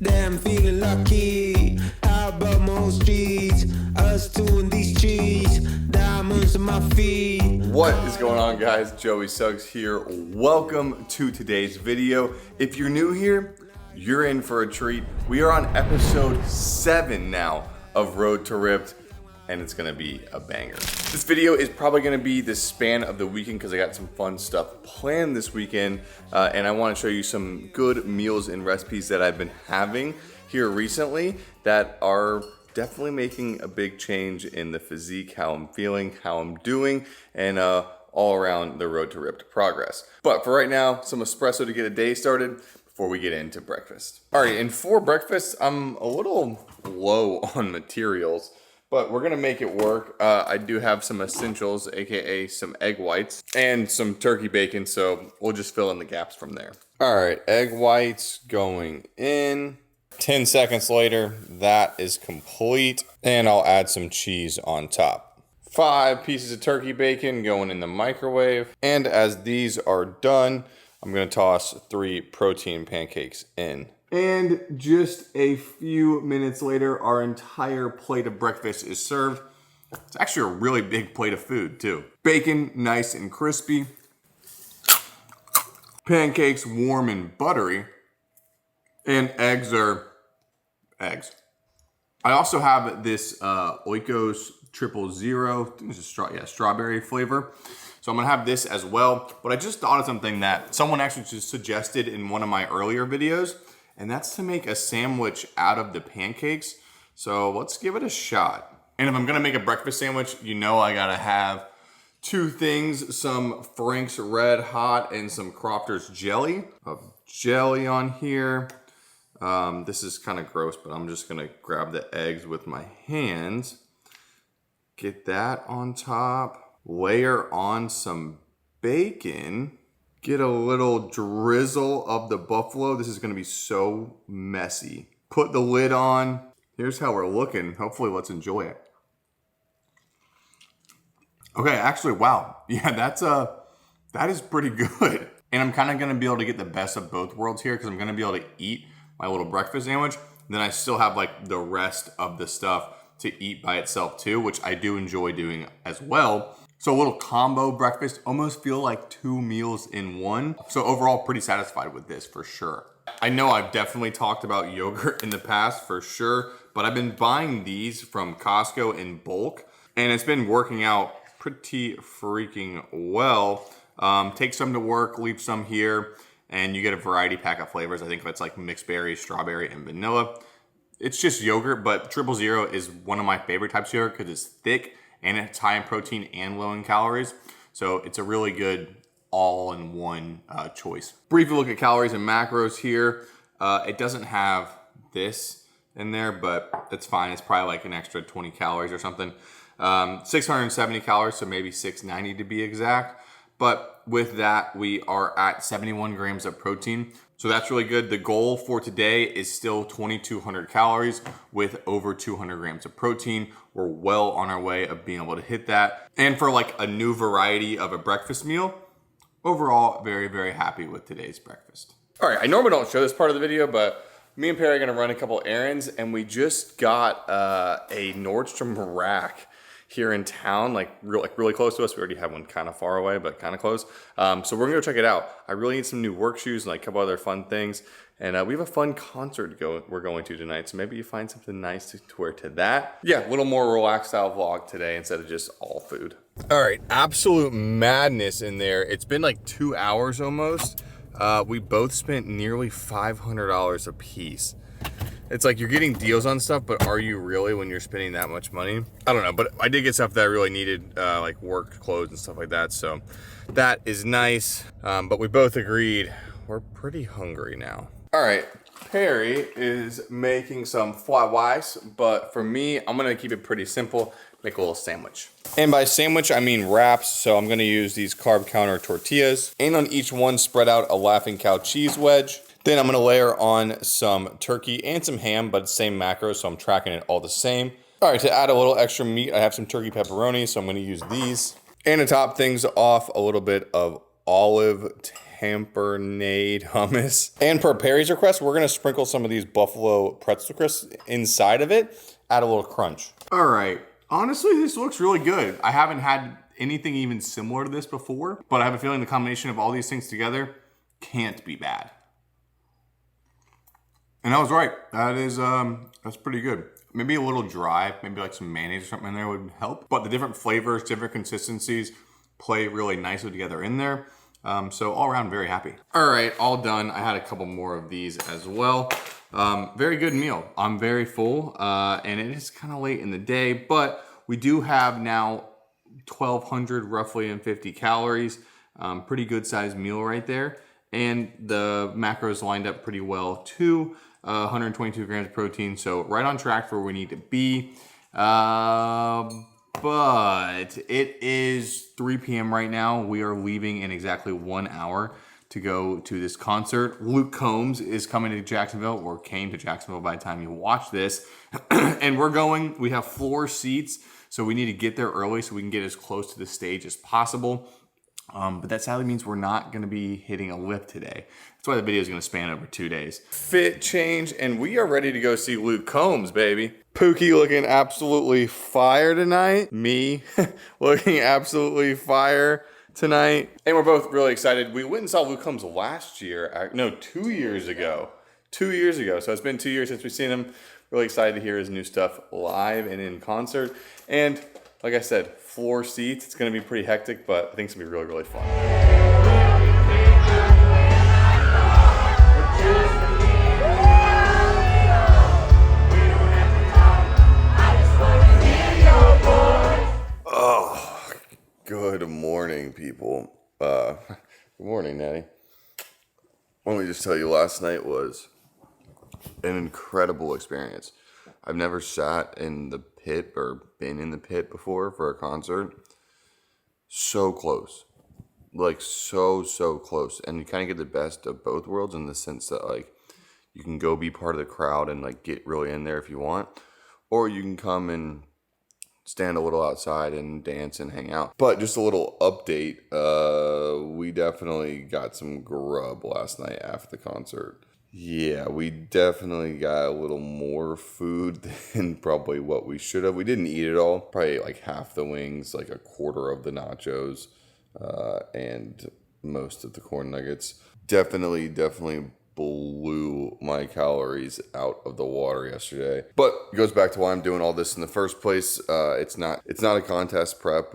Damn, feeling lucky. How about most streets? Us two in these trees. Diamonds on my feet. What is going on, guys? Joey Suggs here. Welcome to today's video. If you're new here, you're in for a treat. We are on episode 7 now of Road to Ripped, and it's gonna be a banger. This video is probably gonna be the span of the weekend because I got some fun stuff planned this weekend, and I wanna show you some good meals and recipes that I've been having here recently that are definitely making a big change in the physique, how I'm feeling, how I'm doing, and all around the Road to Ripped progress. But for right now, some espresso to get a day started before we get into breakfast. All right, and for breakfast, I'm a little low on materials, but we're gonna make it work. I do have some essentials, AKA some egg whites and some turkey bacon, so we'll just fill in the gaps from there. All right, egg whites going in. 10 seconds later, that is complete, and I'll add some cheese on top. 5 pieces of turkey bacon going in the microwave, and as these are done, I'm gonna toss 3 protein pancakes in. And just a few minutes later, our entire plate of breakfast is served. It's actually a really big plate of food too. Bacon, nice and crispy. Pancakes, warm and buttery. And eggs are eggs. I also have this Oikos 000. I think it's a strawberry flavor. So I'm gonna have this as well. But I just thought of something that someone actually just suggested in one of my earlier videos, and that's to make a sandwich out of the pancakes. So let's give it a shot. And if I'm gonna make a breakfast sandwich, you know I gotta have 2 things, some Frank's Red Hot and some Crofters jelly. Jelly on here. This is kind of gross, but I'm just gonna grab the eggs with my hands. Get that on top. Layer on some bacon. Get a little drizzle of the buffalo. This is gonna be so messy. Put the lid on. Here's how we're looking. Hopefully, let's enjoy it. Okay, actually, wow. Yeah, that is pretty good. And I'm kind of gonna be able to get the best of both worlds here because I'm gonna be able to eat my little breakfast sandwich. Then I still have like the rest of the stuff to eat by itself too, which I do enjoy doing as well. So a little combo breakfast, almost feel like 2 meals in one. So overall, pretty satisfied with this for sure. I know I've definitely talked about yogurt in the past for sure, but I've been buying these from Costco in bulk, and it's been working out pretty freaking well. Take some to work, leave some here, and you get a variety pack of flavors. I think it's like mixed berry, strawberry, and vanilla. It's just yogurt, but 000 is one of my favorite types of yogurt because it's thick, and it's high in protein and low in calories. So it's a really good all-in-one choice. Briefly look at calories and macros here. It doesn't have this in there, but it's fine. It's probably like an extra 20 calories or something. 670 calories, so maybe 690 to be exact. But with that, we are at 71 grams of protein. So that's really good. The goal for today is still 2,200 calories with over 200 grams of protein. We're well on our way of being able to hit that. And for like a new variety of a breakfast meal, overall, very, very happy with today's breakfast. All right, I normally don't show this part of the video, but me and Perry are gonna run a couple errands, and we just got a Nordstrom rack here in town, like really close to us. We already have one kind of far away, but kind of close. So we're gonna go check it out. I really need some new work shoes and like a couple other fun things. And we have a fun concert we're going to tonight. So maybe you find something nice to wear to that. Yeah, a little more relaxed style vlog today instead of just all food. All right, absolute madness in there. It's been like 2 hours almost. We both spent nearly $500 a piece. It's like you're getting deals on stuff, but are you really when you're spending that much money? I don't know, but I did get stuff that I really needed, like work clothes and stuff like that. So that is nice. But we both agreed we're pretty hungry now. All right, Perry is making some flat rice, but for me, I'm gonna keep it pretty simple, make a little sandwich. And by sandwich, I mean wraps. So I'm gonna use these carb counter tortillas, and on each one, spread out a Laughing Cow cheese wedge. Then I'm gonna layer on some turkey and some ham, but same macros, so I'm tracking it all the same. All right, to add a little extra meat, I have some turkey pepperoni, so I'm gonna use these. And to top things off, a little bit of olive Pampered hummus. And per Perry's request, we're gonna sprinkle some of these buffalo pretzel crisps inside of it, add a little crunch. All right, honestly, this looks really good. I haven't had anything even similar to this before, but I have a feeling the combination of all these things together can't be bad. And I was right. That is, that's pretty good. Maybe a little dry, maybe like some mayonnaise or something in there would help. But the different flavors, different consistencies play really nicely together in there. So all around, very happy. All right, all done. I had a couple more of these as well. Very good meal. I'm very full, and it is kind of late in the day, but we do have now 1,200 roughly and 50 calories. Pretty good sized meal right there. And the macros lined up pretty well too. 122 grams of protein, so right on track for where we need to be. But it is 3 p.m. right now. We are leaving in exactly 1 hour to go to this concert. Luke Combs is coming to Jacksonville, or came to Jacksonville by the time you watch this. And we have floor seats, so we need to get there early so we can get as close to the stage as possible. But that sadly means we're not going to be hitting a lift today. That's why the video is going to span over 2 days. Fit change, and we are ready to go see Luke Combs, baby. Pookie looking absolutely fire tonight. Me looking absolutely fire tonight. And we're both really excited. We went and saw Luke Combs last year. No, 2 years ago. 2 years ago. So it's been 2 years since we've seen him. Really excited to hear his new stuff live and in concert. And like I said, floor seats. It's going to be pretty hectic, but I think it's going to be really, really fun. Oh, good morning, people. Good morning, Natty. Let me just tell you, last night was an incredible experience. I've never sat in the pit or been in the pit before for a concert. So close. Like so close. And you kind of get the best of both worlds in the sense that like you can go be part of the crowd and like get really in there if you want. Or you can come and stand a little outside and dance and hang out. But just a little update. We definitely got some grub last night after the concert. Yeah, we definitely got a little more food than probably what we should have. We didn't eat it all. Probably like half the wings, like a quarter of the nachos, and most of the corn nuggets. Definitely blew my calories out of the water yesterday. But it goes back to why I'm doing all this in the first place. It's not a contest prep,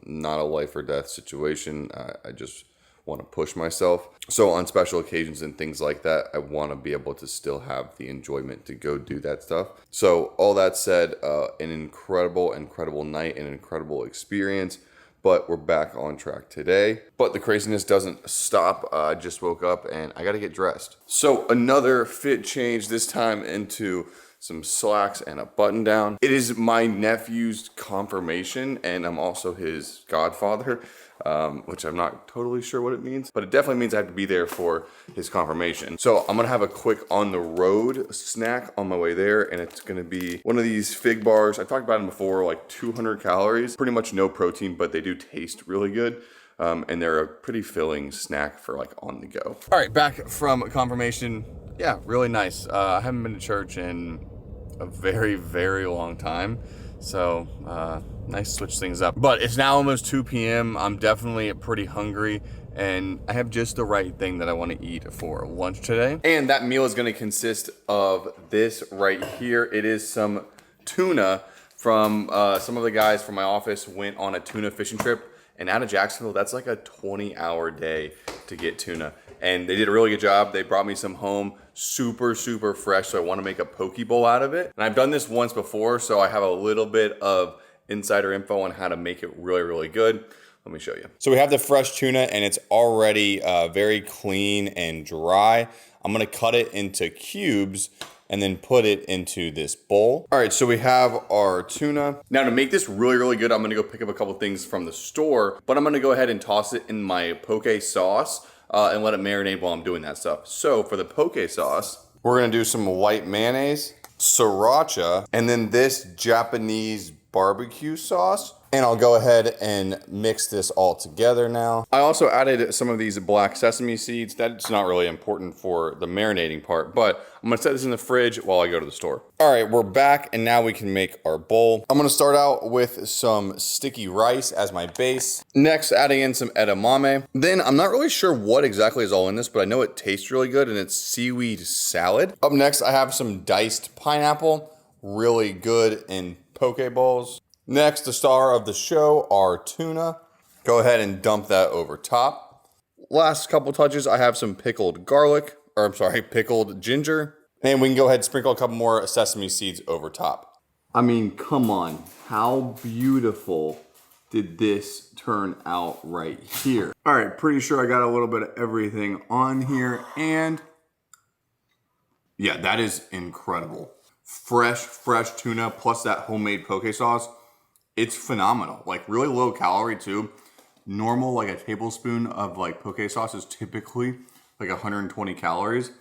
not a life or death situation. I just want to push myself. So on special occasions and things like that, I want to be able to still have the enjoyment to go do that stuff. So all that said, an incredible night, an incredible experience, but we're back on track today. But the craziness doesn't stop. I just woke up and I got to get dressed. So another fit change, this time into some slacks and a button down. It is my nephew's confirmation, and I'm also his godfather. Which I'm not totally sure what it means, but it definitely means I have to be there for his confirmation. So I'm gonna have a quick on the road snack on my way there, and it's gonna be one of these fig bars. I've talked about them before, like 200 calories, pretty much no protein, but they do taste really good. And they're a pretty filling snack for like on the go. All right, back from confirmation. Yeah, really nice. I haven't been to church in a very long time. So, nice to switch things up. But it's now almost 2 p.m. I'm definitely pretty hungry, and I have just the right thing that I want to eat for lunch today. And that meal is going to consist of this right here. It is some tuna from some of the guys from my office went on a tuna fishing trip. And out of Jacksonville, that's like a 20-hour day to get tuna. And they did a really good job. They brought me some home, super fresh, so I want to make a poke bowl out of it. And I've done this once before, so I have a little bit of insider info on how to make it really good. Let me show you. So we have the fresh tuna, and it's already very clean and dry. I'm gonna cut it into cubes and then put it into this bowl. All right, so we have our tuna. Now to make this really good, I'm gonna go pick up a couple things from the store, but I'm gonna go ahead and toss it in my poke sauce and let it marinate while I'm doing that stuff. So for the poke sauce, we're gonna do some white mayonnaise, sriracha, and then this Japanese barbecue sauce. And I'll go ahead and mix this all together now. I also added some of these black sesame seeds. That's not really important for the marinating part, but I'm gonna set this in the fridge while I go to the store. All right, we're back and now we can make our bowl. I'm gonna start out with some sticky rice as my base. Next, adding in some edamame. Then I'm not really sure what exactly is all in this, but I know it tastes really good and it's seaweed salad. Up next, I have some diced pineapple, really good in poke bowls. Next, the star of the show, our tuna. Go ahead and dump that over top. Last couple touches, I have some pickled garlic, or I'm sorry, pickled ginger. And we can go ahead and sprinkle a couple more sesame seeds over top. I mean, come on, how beautiful did this turn out right here? All right, pretty sure I got a little bit of everything on here, and yeah, that is incredible. Fresh tuna plus that homemade poke sauce. It's phenomenal, like really low calorie too. Normal, like a tablespoon of like poke sauce is typically like 120 calories.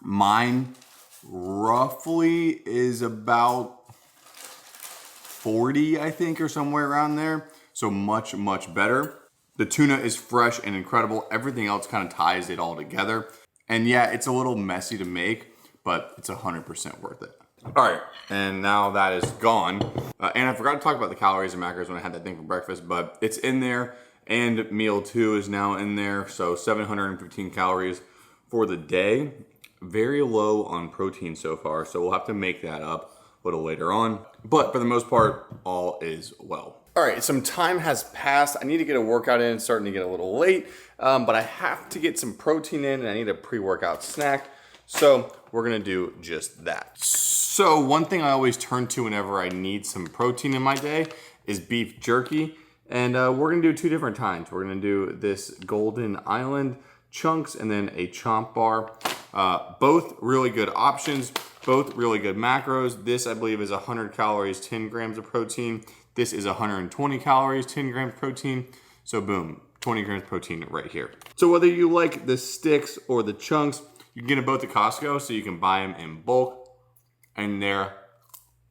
Mine roughly is about 40, I think, or somewhere around there. So much better. The tuna is fresh and incredible. Everything else kind of ties it all together. And yeah, it's a little messy to make, but it's 100% worth it. All right, and now that is gone. And I forgot to talk about the calories and macros when I had that thing for breakfast, but it's in there, and meal 2 is now in there. So 715 calories for the day. Very low on protein so far, so we'll have to make that up a little later on. But for the most part, all is well. All right, some time has passed. I need to get a workout in. It's starting to get a little late, but I have to get some protein in, and I need a pre-workout snack. So we're gonna do just that. So one thing I always turn to whenever I need some protein in my day is beef jerky. And we're gonna do 2 different kinds. We're gonna do this Golden Island chunks and then a chomp bar. Both really good options, both really good macros. This I believe is 100 calories, 10 grams of protein. This is 120 calories, 10 grams protein. So boom, 20 grams protein right here. So whether you like the sticks or the chunks, you can get them both at Costco, so you can buy them in bulk, and they're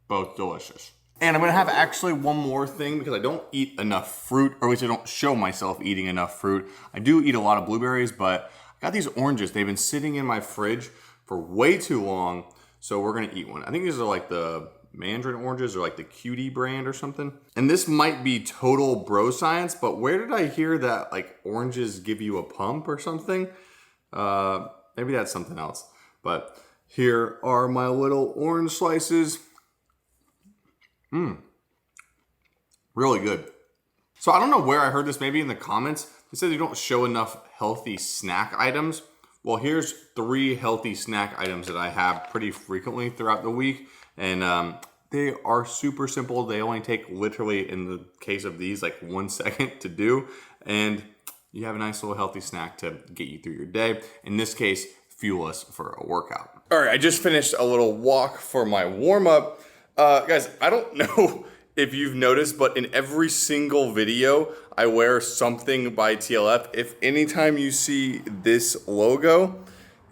both delicious. And I'm gonna have actually one more thing because I don't eat enough fruit, or at least I don't show myself eating enough fruit. I do eat a lot of blueberries, but I got these oranges. They've been sitting in my fridge for way too long, so we're gonna eat one. I think these are like the Mandarin oranges or like the Cutie brand or something. And this might be total bro science, but where did I hear that like oranges give you a pump or something? Maybe that's something else. But here are my little orange slices. Really good. So I don't know where I heard this, maybe in the comments. They said you don't show enough healthy snack items. Well, here's 3 healthy snack items that I have pretty frequently throughout the week. And they are super simple. They only take literally, in the case of these, like 1 second to do. And you have a nice little healthy snack to get you through your day. In this case, fuel us for a workout. All right, I just finished a little walk for my warm up. Guys, I don't know if you've noticed, but in every single video, I wear something by TLF. If anytime you see this logo,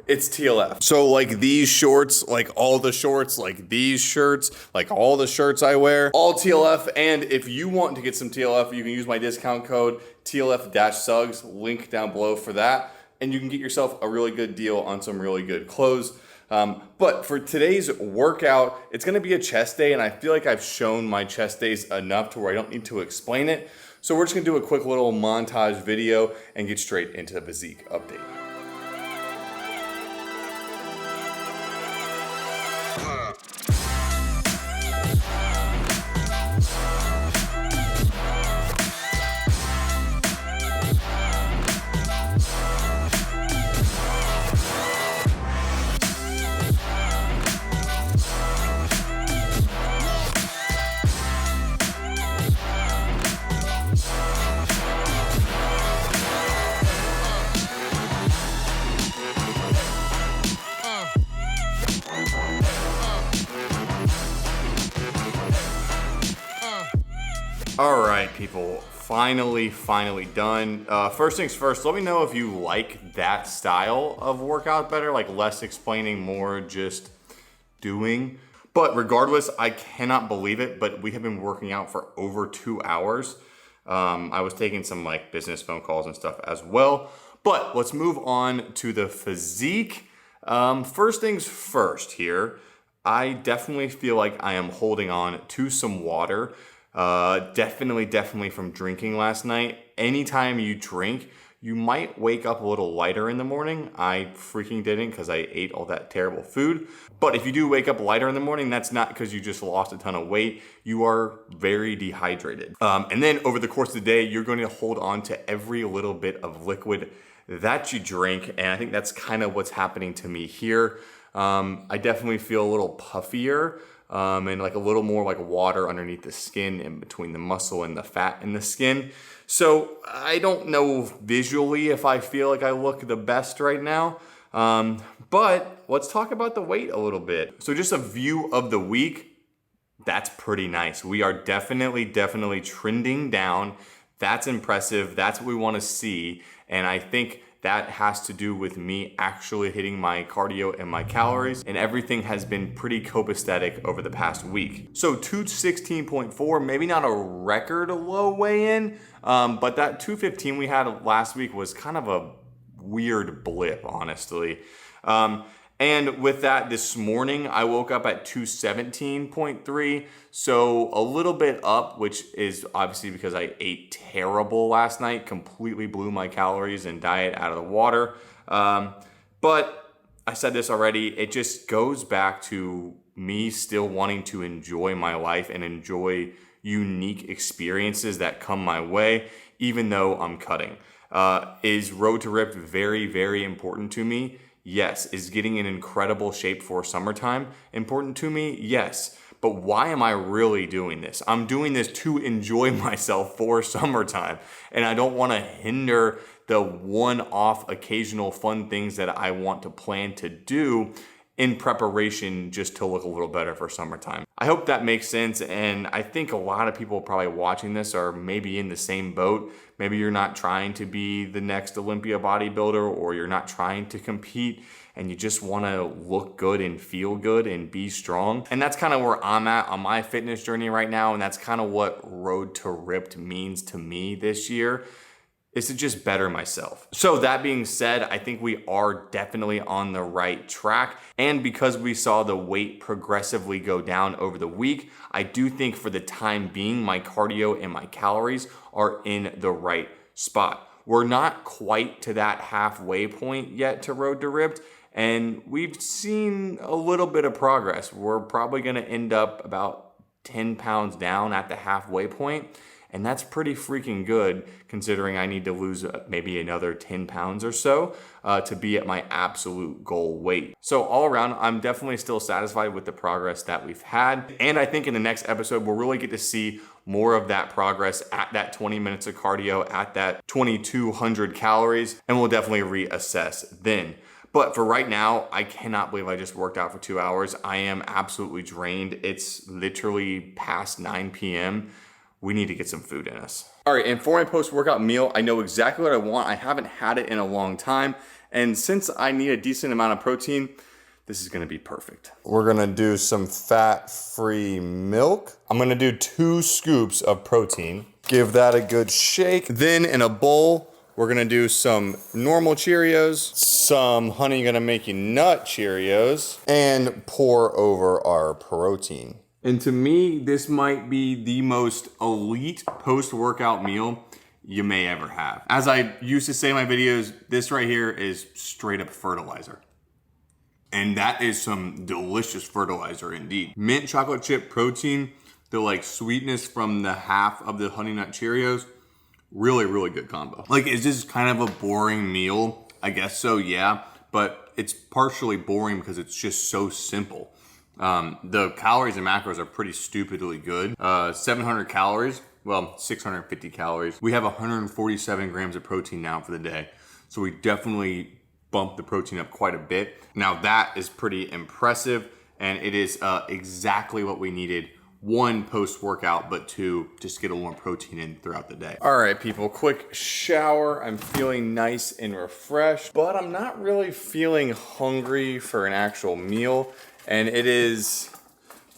it's TLF. So like these shorts, like all the shorts, like these shirts, like all the shirts I wear, all TLF. And if you want to get some TLF, you can use my discount code TLF-Suggs, link down below for that. And you can get yourself a really good deal on some really good clothes. But for today's workout, it's gonna be a chest day, and I feel like I've shown my chest days enough to where I don't need to explain it. So we're just gonna do a quick little montage video and get straight into the physique update. All right, people, finally done. First things first, let me know if you like that style of workout better, like less explaining, more just doing. But regardless, I cannot believe it, but we have been working out for over 2 hours. I was taking some like business phone calls and stuff as well. But let's move on to the physique. First things first here, I definitely feel like I am holding on to some water. Definitely from drinking last night. Anytime you drink, you might wake up a little lighter in the morning. I freaking didn't because I ate all that terrible food. But if you do wake up lighter in the morning, that's not because you just lost a ton of weight. You are very dehydrated. And then over the course of the day, you're going to hold on to every little bit of liquid that you drink. And I think that's kind of what's happening to me here. I definitely feel a little puffier. And like a little more like water underneath the skin and between the muscle and the fat in the skin. So I don't know visually if I feel like I look the best right now. But let's talk about the weight a little bit. So just a view of the week, that's pretty nice. We are definitely trending down. That's impressive. That's what we want to see. And I think that has to do with me actually hitting my cardio and my calories, and everything has been pretty copacetic over the past week. So 216.4, maybe not a record low weigh-in, but that 215 we had last week was kind of a weird blip, honestly. And with that, this morning, I woke up at 217.3, so a little bit up, which is obviously because I ate terrible last night, completely blew my calories and diet out of the water. But I said this already, it just goes back to me still wanting to enjoy my life and enjoy unique experiences that come my way, even though I'm cutting. Is Road to Ripped very important to me? Yes. Is getting in incredible shape for summertime important to me? Yes. But why am I really doing this? I'm doing this to enjoy myself for summertime. And I don't want to hinder the one-off occasional fun things that I want to plan to do in preparation just to look a little better for summertime. I hope that makes sense, and I think a lot of people probably watching this are maybe in the same boat. Maybe you're not trying to be the next Olympia bodybuilder, or you're not trying to compete, and you just wanna look good and feel good and be strong. And that's kind of where I'm at on my fitness journey right now, and that's kind of what Road to Ripped means to me this year, is to just better myself. So that being said, I think we are definitely on the right track. And because we saw the weight progressively go down over the week, I do think for the time being, my cardio and my calories are in the right spot. We're not quite to that halfway point yet to Road to Ripped, and we've seen a little bit of progress. We're probably gonna end up about 10 pounds down at the halfway point. And that's pretty freaking good considering I need to lose maybe another 10 pounds or so to be at my absolute goal weight. So all around, I'm definitely still satisfied with the progress that we've had. And I think in the next episode, we'll really get to see more of that progress at that 20 minutes of cardio, at that 2,200 calories, and we'll definitely reassess then. But for right now, I cannot believe I just worked out for 2 hours. I am absolutely drained. It's literally past 9 p.m. We need to get some food in us. All right, and for my post-workout meal, I know exactly what I want. I haven't had it in a long time. And since I need a decent amount of protein, this is gonna be perfect. We're gonna do some fat-free milk. I'm gonna do 2 scoops of protein. Give that a good shake. Then in a bowl, we're gonna do some normal Cheerios, some Honey Gonna Make You Nut Cheerios, and pour over our protein. And to me, this might be the most elite post-workout meal you may ever have. As I used to say in my videos, this right here is straight up fertilizer. And that is some delicious fertilizer indeed. Mint chocolate chip protein, the like sweetness from the half of the Honey Nut Cheerios, really good combo. Like, is this kind of a boring meal? I guess so, yeah. But it's partially boring because it's just so simple. The calories and macros are pretty stupidly good. 700 calories, well, 650 calories. We have 147 grams of protein now for the day. So we definitely bumped the protein up quite a bit. Now that is pretty impressive, and it is exactly what we needed. 1, post-workout, but 2, just get a little more protein in throughout the day. All right, people, quick shower. I'm feeling nice and refreshed, but I'm not really feeling hungry for an actual meal. And it is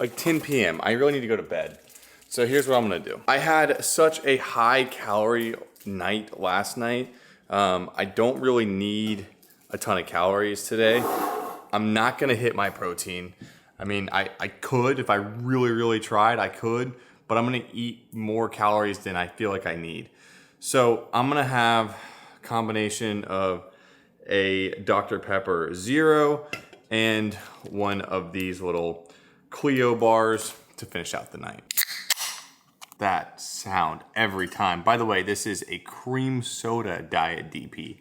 like 10 p.m. I really need to go to bed. So here's what I'm gonna do. I had such a high calorie night last night. I don't really need a ton of calories today. I'm not gonna hit my protein. I mean, I could, if I really tried, I could, but I'm gonna eat more calories than I feel like I need. So I'm gonna have a combination of a Dr. Pepper Zero and one of these little Clio bars to finish out the night. That sound every time. By the way, this is a cream soda diet DP.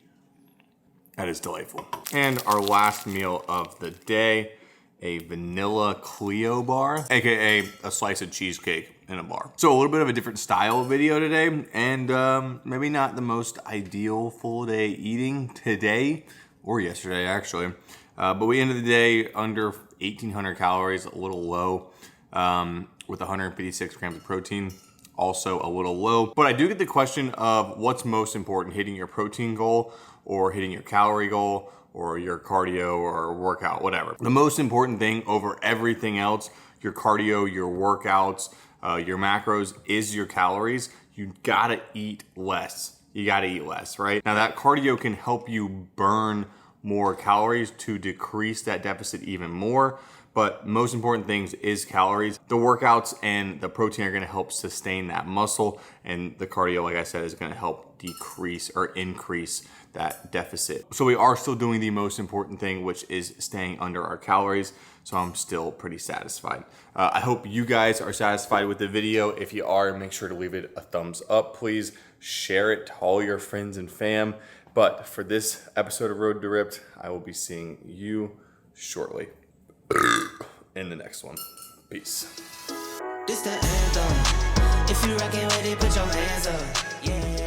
That is delightful. And our last meal of the day, a vanilla Clio bar, AKA a slice of cheesecake in a bar. So a little bit of a different style video today, and maybe not the most ideal full day eating today, or yesterday actually. But we ended the day under 1,800 calories, a little low, with 156 grams of protein. Also a little low. But I do get the question of what's most important, hitting your protein goal or hitting your calorie goal or your cardio or workout, whatever. The most important thing over everything else, your cardio, your workouts, your macros, is your calories. You gotta eat less. You gotta eat less, right? Now that cardio can help you burn more calories to decrease that deficit even more. But most important things is calories. The workouts and the protein are gonna help sustain that muscle, and the cardio, like I said, is gonna help decrease or increase that deficit. So we are still doing the most important thing, which is staying under our calories. So I'm still pretty satisfied. I hope you guys are satisfied with the video. If you are, make sure to leave it a thumbs up, please. Share it to all your friends and fam. But for this episode of Road to Ripped, I will be seeing you shortly in the next one. Peace. This the anthem. If you rockin' with it, put your hands up. Yeah.